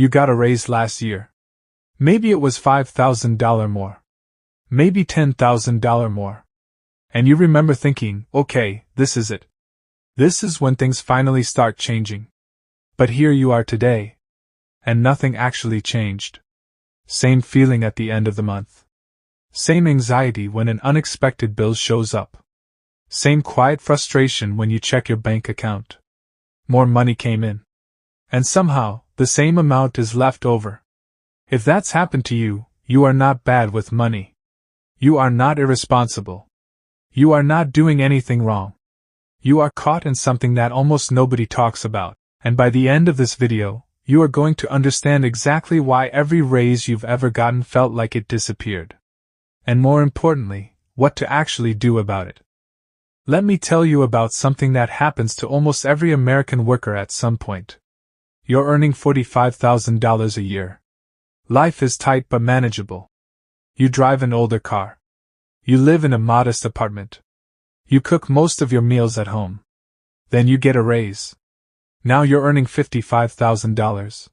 You got a raise last year. Maybe it was $5,000 more. Maybe $10,000 more. And you remember thinking, okay, this is it. This is when things finally start changing. But here you are today. And nothing actually changed. Same feeling at the end of the month. Same anxiety when an unexpected bill shows up. Same quiet frustration when you check your bank account. More money came in. And somehow, the same amount is left over. If that's happened to you, you are not bad with money. You are not irresponsible. You are not doing anything wrong. You are caught in something that almost nobody talks about, and by the end of this video, you are going to understand exactly why every raise you've ever gotten felt like it disappeared. And more importantly, what to actually do about it. Let me tell you about something that happens to almost every American worker at some point. You're earning $45,000 a year. Life is tight but manageable. You drive an older car. You live in a modest apartment. You cook most of your meals at home. Then you get a raise. Now you're earning $55,000.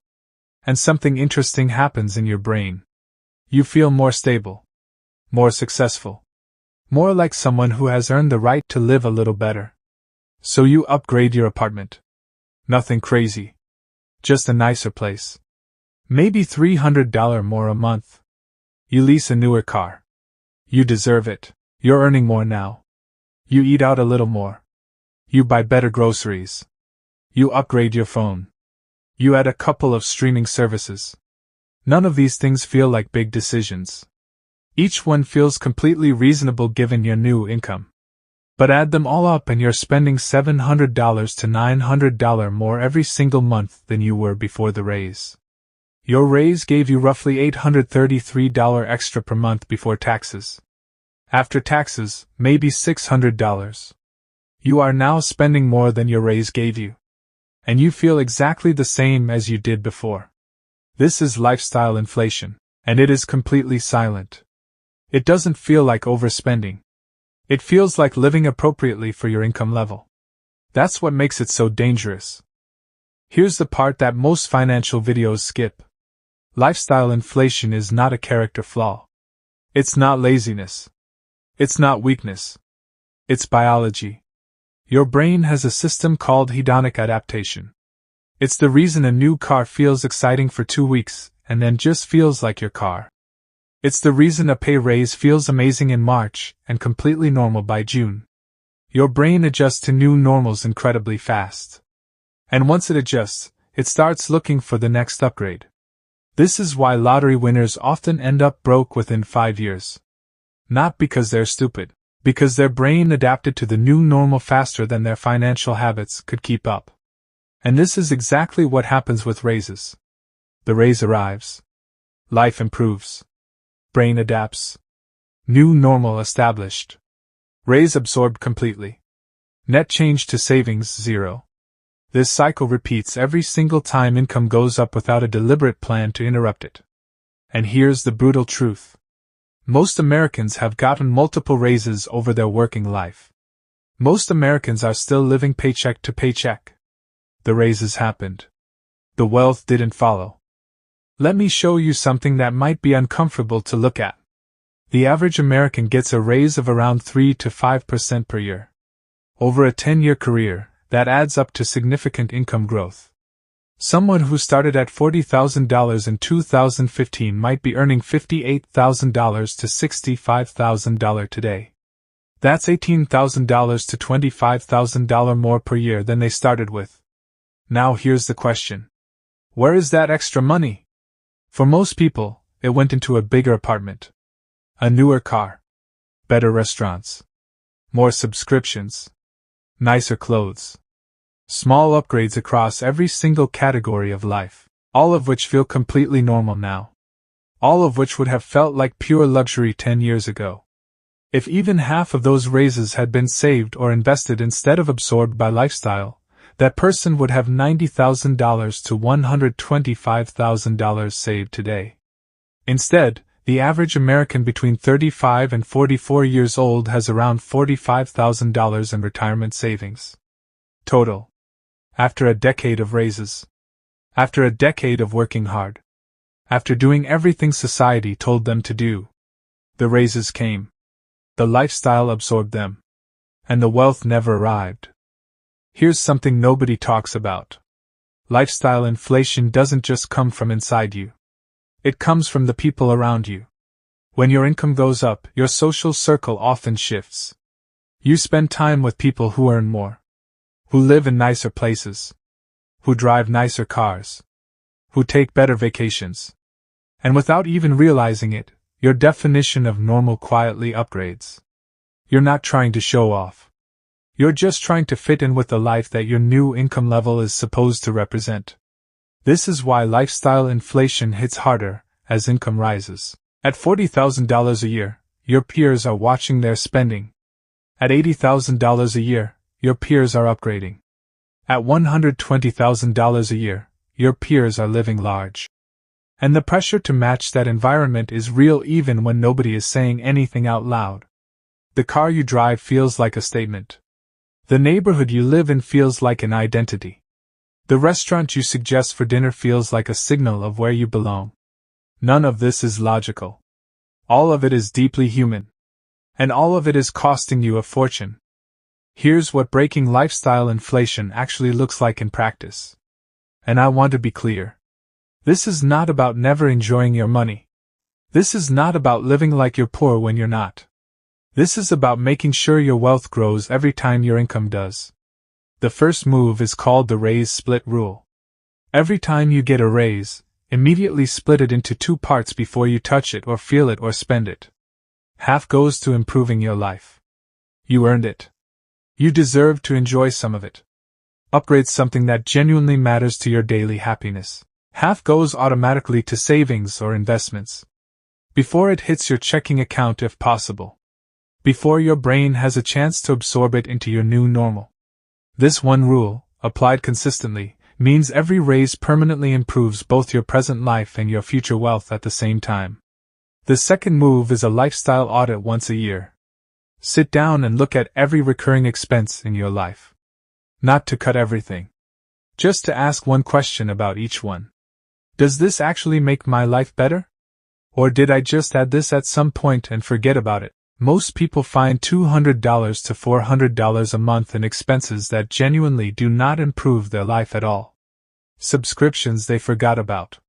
And something interesting happens in your brain. You feel more stable. More successful. More like someone who has earned the right to live a little better. So you upgrade your apartment. Nothing crazy. Just a nicer place. Maybe $300 more a month. You lease a newer car. You deserve it. You're earning more now. You eat out a little more. You buy better groceries. You upgrade your phone. You add a couple of streaming services. None of these things feel like big decisions. Each one feels completely reasonable given your new income. But add them all up and you're spending $700 to $900 more every single month than you were before the raise. Your raise gave you roughly $833 extra per month before taxes. After taxes, maybe $600. You are now spending more than your raise gave you. And you feel exactly the same as you did before. This is lifestyle inflation, and it is completely silent. It doesn't feel like overspending. It feels like living appropriately for your income level. That's what makes it so dangerous. Here's the part that most financial videos skip. Lifestyle inflation is not a character flaw. It's not laziness. It's not weakness. It's biology. Your brain has a system called hedonic adaptation. It's the reason a new car feels exciting for 2 weeks and then just feels like your car. It's the reason a pay raise feels amazing in March and completely normal by June. Your brain adjusts to new normals incredibly fast. And once it adjusts, it starts looking for the next upgrade. This is why lottery winners often end up broke within 5 years. Not because they're stupid, because their brain adapted to the new normal faster than their financial habits could keep up. And this is exactly what happens with raises. The raise arrives. Life improves. Brain adapts. New normal established. Raise absorbed completely. Net change to savings 0. This cycle repeats every single time income goes up without a deliberate plan to interrupt it. And here's the brutal truth. Most Americans have gotten multiple raises over their working life. Most Americans are still living paycheck to paycheck. The raises happened. The wealth didn't follow. Let me show you something that might be uncomfortable to look at. The average American gets a raise of around 3 to 5% per year. Over a 10-year career, that adds up to significant income growth. Someone who started at $40,000 in 2015 might be earning $58,000 to $65,000 today. That's $18,000 to $25,000 more per year than they started with. Now here's the question. Where is that extra money? For most people, it went into a bigger apartment. A newer car. Better restaurants. More subscriptions. Nicer clothes. Small upgrades across every single category of life, all of which feel completely normal now. All of which would have felt like pure luxury 10 years ago. If even half of those raises had been saved or invested instead of absorbed by lifestyle, that person would have $90,000 to $125,000 saved today. Instead, the average American between 35 and 44 years old has around $45,000 in retirement savings. Total. After a decade of raises. After a decade of working hard, after doing everything society told them to do, the raises came. The lifestyle absorbed them. And the wealth never arrived. Here's something nobody talks about. Lifestyle inflation doesn't just come from inside you. It comes from the people around you. When your income goes up, your social circle often shifts. You spend time with people who earn more, who live in nicer places, who drive nicer cars, who take better vacations. And without even realizing it, your definition of normal quietly upgrades. You're not trying to show off. You're just trying to fit in with the life that your new income level is supposed to represent. This is why lifestyle inflation hits harder as income rises. At $40,000 a year, your peers are watching their spending. At $80,000 a year, your peers are upgrading. At $120,000 a year, your peers are living large. And the pressure to match that environment is real even when nobody is saying anything out loud. The car you drive feels like a statement. The neighborhood you live in feels like an identity. The restaurant you suggest for dinner feels like a signal of where you belong. None of this is logical. All of it is deeply human. And all of it is costing you a fortune. Here's what breaking lifestyle inflation actually looks like in practice. And I want to be clear. This is not about never enjoying your money. This is not about living like you're poor when you're not. This is about making sure your wealth grows every time your income does. The first move is called the raise split rule. Every time you get a raise, immediately split it into 2 parts before you touch it or feel it or spend it. Half goes to improving your life. You earned it. You deserve to enjoy some of it. Upgrade something that genuinely matters to your daily happiness. Half goes automatically to savings or investments. Before it hits your checking account if possible. Before your brain has a chance to absorb it into your new normal. This one rule, applied consistently, means every raise permanently improves both your present life and your future wealth at the same time. The second move is a lifestyle audit once a year. Sit down and look at every recurring expense in your life. Not to cut everything. Just to ask one question about each one. Does this actually make my life better? Or did I just add this at some point and forget about it? Most people find $200 to $400 a month in expenses that genuinely do not improve their life at all. Subscriptions they forgot about.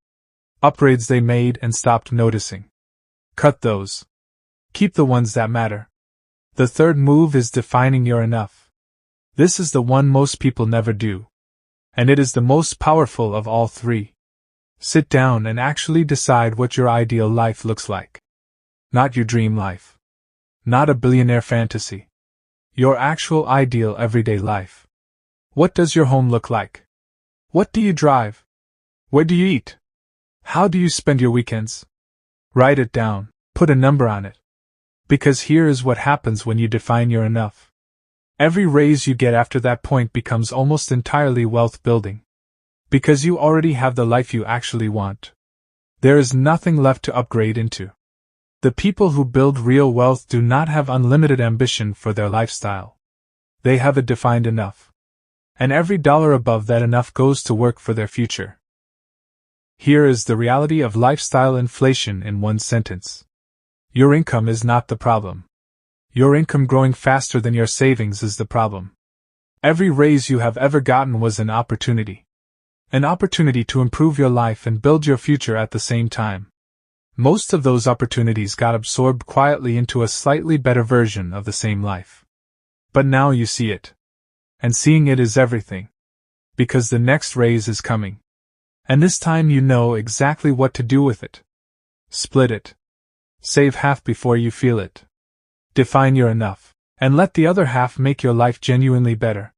Upgrades they made and stopped noticing. Cut those. Keep the ones that matter. The third move is defining your enough. This is the one most people never do. And it is the most powerful of all 3. Sit down and actually decide what your ideal life looks like. Not your dream life. Not a billionaire fantasy. Your actual ideal everyday life. What does your home look like? What do you drive? Where do you eat? How do you spend your weekends? Write it down, put a number on it. Because here is what happens when you define your enough. Every raise you get after that point becomes almost entirely wealth building. Because you already have the life you actually want. There is nothing left to upgrade into. The people who build real wealth do not have unlimited ambition for their lifestyle. They have a defined enough. And every dollar above that enough goes to work for their future. Here is the reality of lifestyle inflation in one sentence. Your income is not the problem. Your income growing faster than your savings is the problem. Every raise you have ever gotten was an opportunity. An opportunity to improve your life and build your future at the same time. Most of those opportunities got absorbed quietly into a slightly better version of the same life. But now you see it. And seeing it is everything. Because the next raise is coming. And this time you know exactly what to do with it. Split it. Save half before you feel it. Define your enough. And let the other half make your life genuinely better.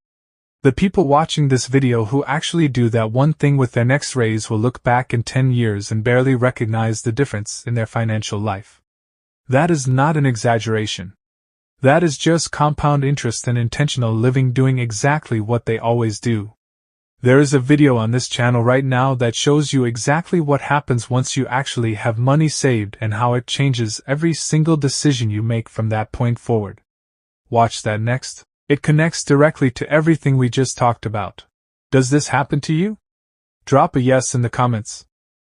The people watching this video who actually do that one thing with their next raise will look back in 10 years and barely recognize the difference in their financial life. That is not an exaggeration. That is just compound interest and intentional living doing exactly what they always do. There is a video on this channel right now that shows you exactly what happens once you actually have money saved and how it changes every single decision you make from that point forward. Watch that next. It connects directly to everything we just talked about. Does this happen to you? Drop a yes in the comments.